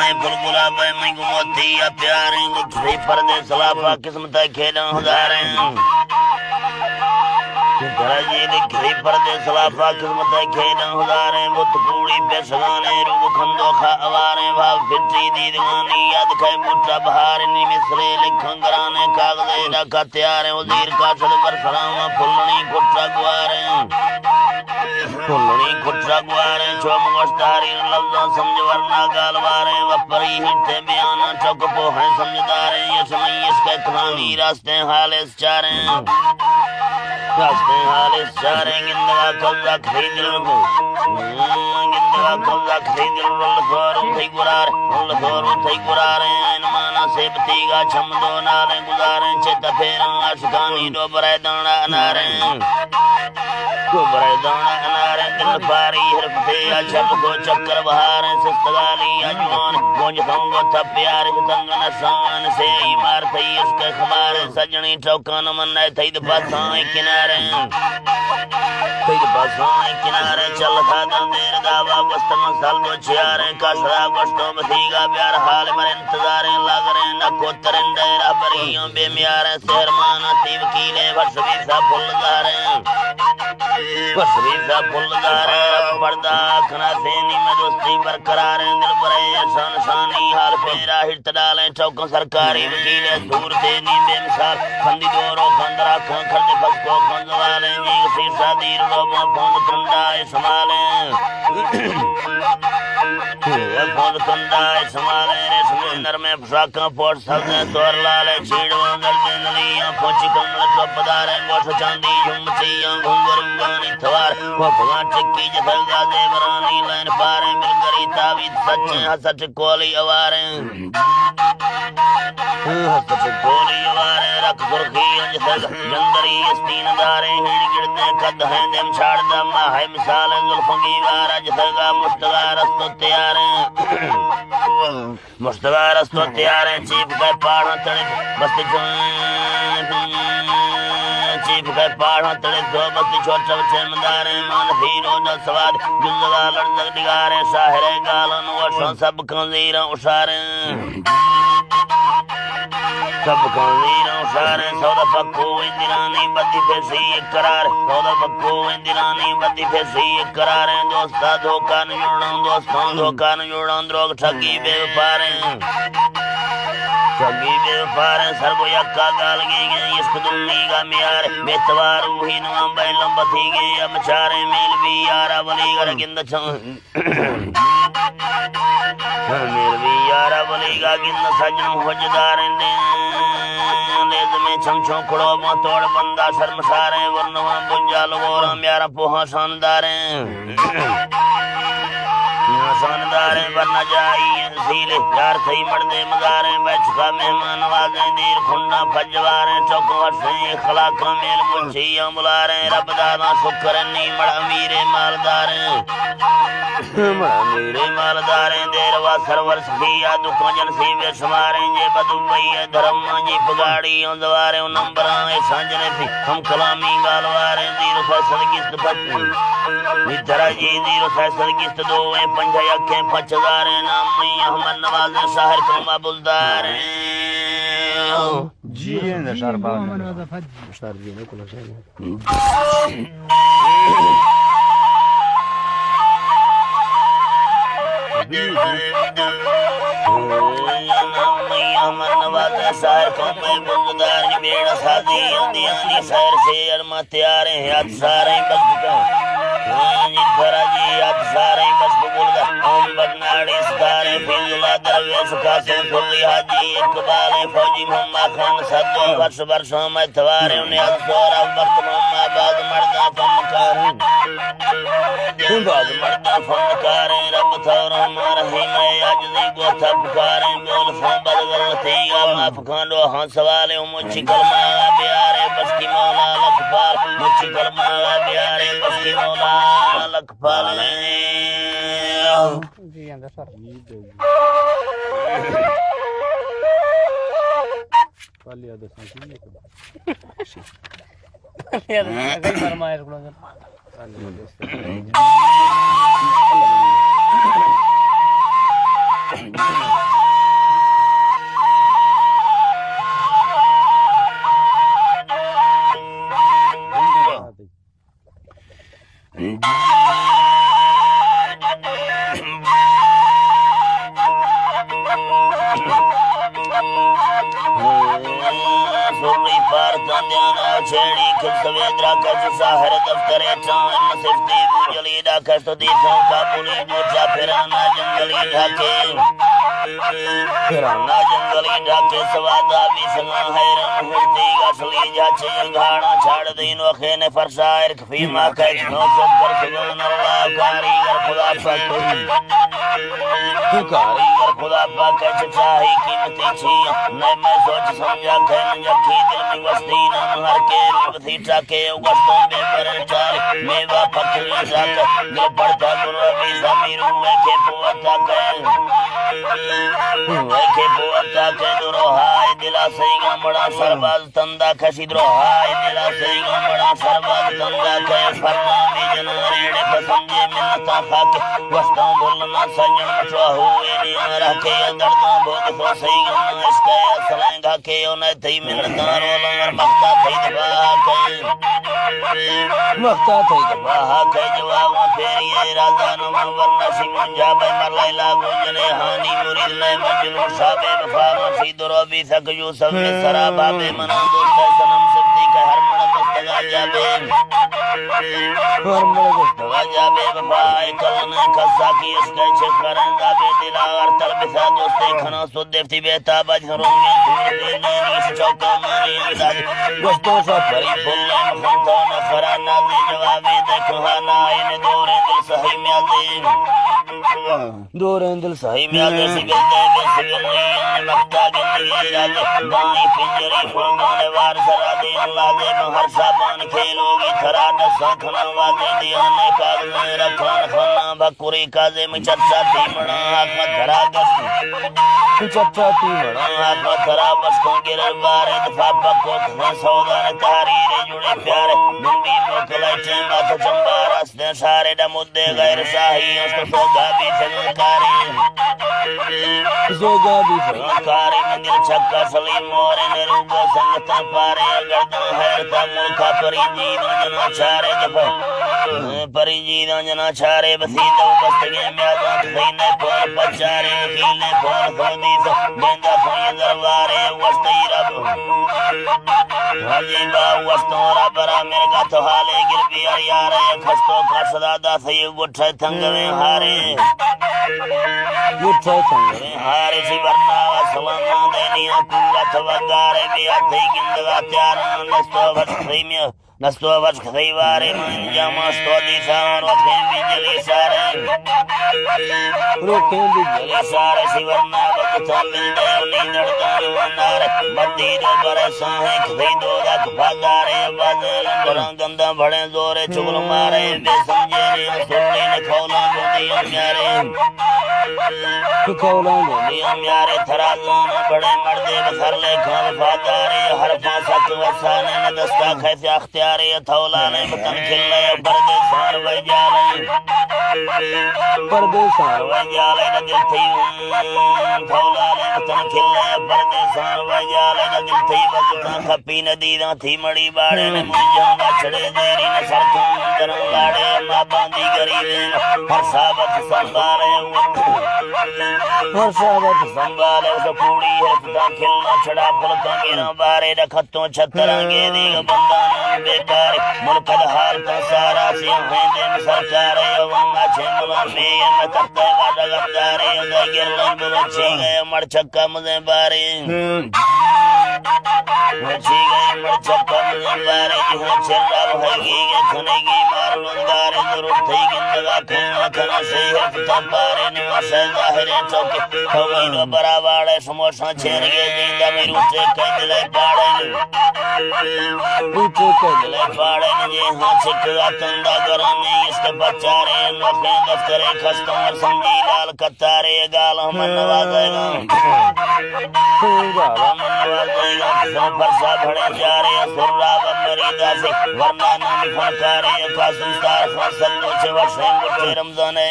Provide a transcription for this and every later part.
میں پھل گلاب میں موتی یا پیارے گھری پردے سلافہ قسمت کھیلیں ہزاریں گھری پردے سلافہ قسمت کھیلیں ہزاریں بت کوڑی پیسگانے روگ کھندو کھا اواریں بھاو پھٹی دیدگانی یاد کھائے بوٹا بہارنی مصرے لکھن گرانے کاغذے ڈاکا تیاریں وزیر کا صد برسلامہ پھلنی کٹا گواریں پھلنی کٹا گواریں چوم گوشتاری لفظاں سمجھ ورنہ گالواریں وپری ہٹے بیانا چوک پوہیں سمجھداریں یش میش کے کھانی راستے حالس چاریں راستے حالس چاریں گندگا قبضہ خرید لگو گندگا قبضہ خرید لگو تھی گرار تھی گراریں مانا سیب تیگا چھم دو نالیں گزاریں چیتا پھیریں عاشقانی دو برائے دانا اناریں کو برائے دانا اناریں دل پاری حرف تے اچھل کو چکر بہاریں سستگالی اجوان گونج خونگو تھا پیار تنگ نسان سے ایمار تھی اس کے خبار سجنی چوکان منائے تھی دپاسائیں کناریں تھی دپاسائیں کناریں چل تھا دیر دعویٰ گستن سال دو چھیاریں کاشرا گوشتوں بتیگا بیار حال مر انتظاریں لاغریں نکو ترندے رابریوں بے میاریں سہرمانا تی وکیلیں بھرسوی سا پھل داریں بسریزہ پھلداریں رب پردہ کھنا سینی میں دوستی برقراریں دل برے شان شانی حال پیرا ہرت ڈالیں چوکوں سرکاری وکیلیں دور تینی بے مثال خندی دورو خندرہ کھن کھردے پسکو خنزوالیں جیگ سیسا دیر روبوں پھوند کنڈائے سمالیں پھوند کنڈائے سمالیں ریسم نرمیں پساکاں پوٹ سبزیں دور لالیں چھیڑوان گردیں نلیاں پھوچی کنڈل چوپ داریں گوش چاندی جھمچیاں گھنگرنگانی تھوار وفغان چکی جسل گازے برانی لین پاریں ملگری تاوید سچیں حسچ کولی اواریں حسچ کولی اواریں رکھ سرخی جسل جندری استین داریں ہیڑ گردیں قد ہیں دم چھاڑ دم ہے مثالیں ظلفنگی وارا جسل گا مشتگا رستو تیاریں مشتگا رستو تیاریں چیپ گئے پاڑھاں تڑپ بستی چیپ گئے پاڑھاں تڑپ دو بستی چھوٹا بچے مداریں مان فیرو دا سواد جزگا لڑزگ ڈگاریں ساہرے گالن وشن سب کنزیریں اشاریں سب کنزیریں اشاریں سودا پکو اندرانی بدی پیسی اقرار سودا پکو اندرانی بدی پیسی اقراریں دوستا دھوکا نجوڑاں دوستان دھوکا نجوڑاں دروگ ٹھگی بے وپاریں ٹھگی بے وپاریں سرگو یکا گال گئی گئے عشق دنی کا میار بیتوار روحی نوام بے لمبا تھی گئی اب چارے میل بھی یارا ولی گر گند چھن میل بھی یارا ولی گا گند سجن حجداریں لیز میں چھنچوں کڑو موتوڑ بندہ شرم ساریں ورنوان بنجال غورم یارا پوہاں شانداریں شانداریں ورنہ جائی انسیلے یار تھی مردے مزاریں بیچ کا مہمان نوازیں دیر کھنڈا پجواریں چوک ورسیں اخلاقاں میل منشیاں بلاریں رب دادا شکر نیمڑ امیر مالداریں امیر مالداریں دیر وا سرور سخیا دکھوں جنسی بے شماریں جے بدو بئی دھرم جی پگاڑی دواریں نمبراں سانجنے تھی ہم کلامی گالواریں زیرو فیصل گست پچ درا جی زیرو فیصل گست دو پنجہ یکیں 5000 نامی احمد نواز شاہر کما بلداریں جی نشار باغ نشار جی نے کلا چاہیے احمد نواز شاہر کما بلدار بیڑا سازی اندیانی سیر سے ارما تیاریں ہاتھ ساریں بس کا فراجی سارے بس بولدا ہم برناڑی ستارے فیضلا درویش قاسم فلی حاجی اقبال فوجی محمد خان صدو برس برسوں میں توارے انہیں ازدورا وقت محمد بعد مردہ فنکاریں بعد مردہ فنکاریں رب تھور ہمارا ہمیں عجزی کو تھا پکاریں بول فون بدغلطی معاف کھانڈو ہاں سوالے مجھے کلمہ بیارے بس کی مولا لکھپال مجھے کلمہ بیارے بس کی مولا لکھپال جی اندر سر پالی آدھا سنسل کئی فرمائے رکھنا سر چھیڑی کھل سویدرا کچھ ساہر دفتر چان سفتی بوجلی ڈاکہ ستیتوں کا بولی بوچا پھرانا جنگلی ڈھاکے پھرانا جنگلی ڈھاکے سوادا بھی سنگا حیران ہوتی گسلی جاچے انگھاڑا چھاڑ دینو خین فرسائر کفیمہ کچھ نوکت پر سبحان اللہ کاریگر خدا پاکری کاریگر خدا پاکر چاہی قیمتی چھیاں نئے میں سوچ سمجھا کھین جکھی دل میں وستی نام ہر کے روپ تھی ٹاکے وستوں میں برن چاری میوہ پکری ساکر دل پڑتا گروہ بھی زمیروں میں کے پوتا کہیں ویکھے پوتا کے درو ہائے دلا سیگا بڑا سرباز تندہ کھسی درو ہائے دلا سیگا بڑا سرباز تندہ کھے فرنامی جناریڑے پسنجے منتا خاکے وستوں بھولنا سجن مچوا ہوئے نہیں رکھے دردوں بھوگ تو سیگا اس کے اصلیں گا کے انہیں تھی منتا رولنگر مختا تھی دباہ کے مختا تھی دباہ کے جوابا پھیریے رازہ نمان ورنہ سیمون جابے مرلائی لاغو جنے ہانی مرید نئے مجنور صابے بفارو سید روبی سک یوسف میں سرابہ بے منان دوستے سنم سفتی کے ہر مرد مستگا جابے ہر مرد مستگا جابے بفائے کلنے کسا کی اس کے چھکرن زابے دلاغر تلبسا دوستے کھنا سود دیفتی بیتا بجھروں میں سورتی نینیس چوکا مانی امداد گوشتوں سا پری بھولے مخنطوں نفرہ نازی جوابی دیکھوانا این دوریں دل صحیح میازی دوریں دل صحیح میازی سبل دے بے سبل نیان مختا گندگی جازے دائیں پنجری فرمانے وار سرا دی اللہ دے مہر صابان کھیلوگی تھرا نسا کھنا وازی دیانے کاغذیں رکھان خنا بھکوری کازے میں چچا تھی مڑا آکھ تھرا گس چچا تھی مڑا آکھ تھرا بس کو گرر بارے دفاع پکو کھنا سودان تحریر جڑے پیارے دنبی موکلائی چیمبا تو چمبا رستے سارے ڈمودے غیر ساہی اس کو سوگا بھی فنکاری سوگا بھی فنکاری میں دل چھکا سلیم مورے نے روگو سنگتا پارے گردن حیرتا ملکا پری جیدوں جنا چارے جفا پری جیدوں جنا چارے بسیدوں بستگے میادوں خینے پول پچارے وکیلے پول خودی سا بیندہ خوئی دروارے وستی رب حجیبا وستوں رب را مرگا تو حالے گر بیار یارے کھستوں کا صدادہ سی گٹھے تنگویں ہارے گٹھے تنگویں ہارے سی ورنہ و سلامان دینیا قوت وگارے بیاتی گندگا تیاران نستو بس خیمیہ نستو بس خیوارے من جامستو دیسان روکھیں بھی جلی سارے روکھیں بھی جلی سارے سی ورنہ وقتا ملدے انہیں دردان ونارے مدی دو برے ساہیں کھئی دو دک بھاگارے بازے لندران گندہ بھڑے زورے چگل مارے بے سمجھے سنی نے کھولا گوندی امیارے کھولا گوندی امیارے تھرازان بڑے مردے بسر لے کھان بھاگارے حرفان سک وسانے ندستا خیسے اختیارے تھولانے بطن کھلے بردے سار ویجالے بردے سار ویجالے ندل تھی تھولانے بطن کھلے بردے سار ویجالے ندل تھی وزتا کھپی ندیدہ تھی مڑی باڑے نے مجھاں چھڑے دیری نے سرکوں درن لاڑے اما باندی گریدیں ہر ثابت سنبھالے ہر ثابت سنبھالے اسے پوڑی ہے پتا کھلنا چھڑا پلکا گیرہ بارے رکھتوں چھترانگے دیگا بندان بیکارے ملکد حال کا سارا سیاہیں دے سرکارے عواما چھملا میں تکتے والا غمدارے اندہ گرلن بلو چھے گئے مڑ چکا مزے بارے چھے گئے مڑ چکا مزے بارے جہاں چھرا بھائی گے کھنے گی مارلون دارے ضرور تھی گندگا کھنا کھنا سے ہفتا بارے نواسے ظاہرے چوکے ہوئی دو برا واڑے سموشاں چھیر گے دیندہ میں روچے کئی دلے پاڑے روچے کئی دلے پاڑے نجے ہاں چھکا تندہ گرانے اس کے بچارے نوکھیں دفترے کھستوں اور سنگی لال کتارے گالا من نوازے گا گالا من نوازے گا کسوں فرسا بھڑے جارے سرہ و مریدہ سے ورنہ نامی فنکارے قاسم ستار خان سلو چھے وشیں گٹھے رمضانے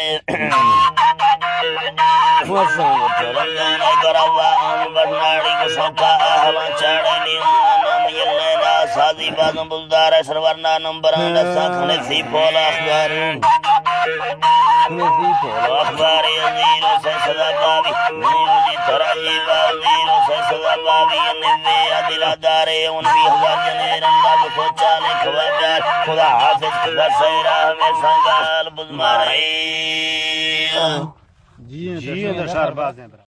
وشیں گٹھے رمضانے گراوا آم بڑھناڑی کسوں کا آہوان چاڑے نیوانا میلینا سازی بازم بزدار سرورنا نمبران دسا کھنے سی پولا اخبار کھنے سی پولا اخبار عزیروں سے صدا بابی نیو جی تراجی بازیروں سے صدا بابی بھی نوے دلا دارے ان بھی ہزار جنے رندہ بکھوچا لکھوا بیار خدا حافظ خدا سیرہ میں سنگال بزمارے جی ہیں در شہر باز ہیں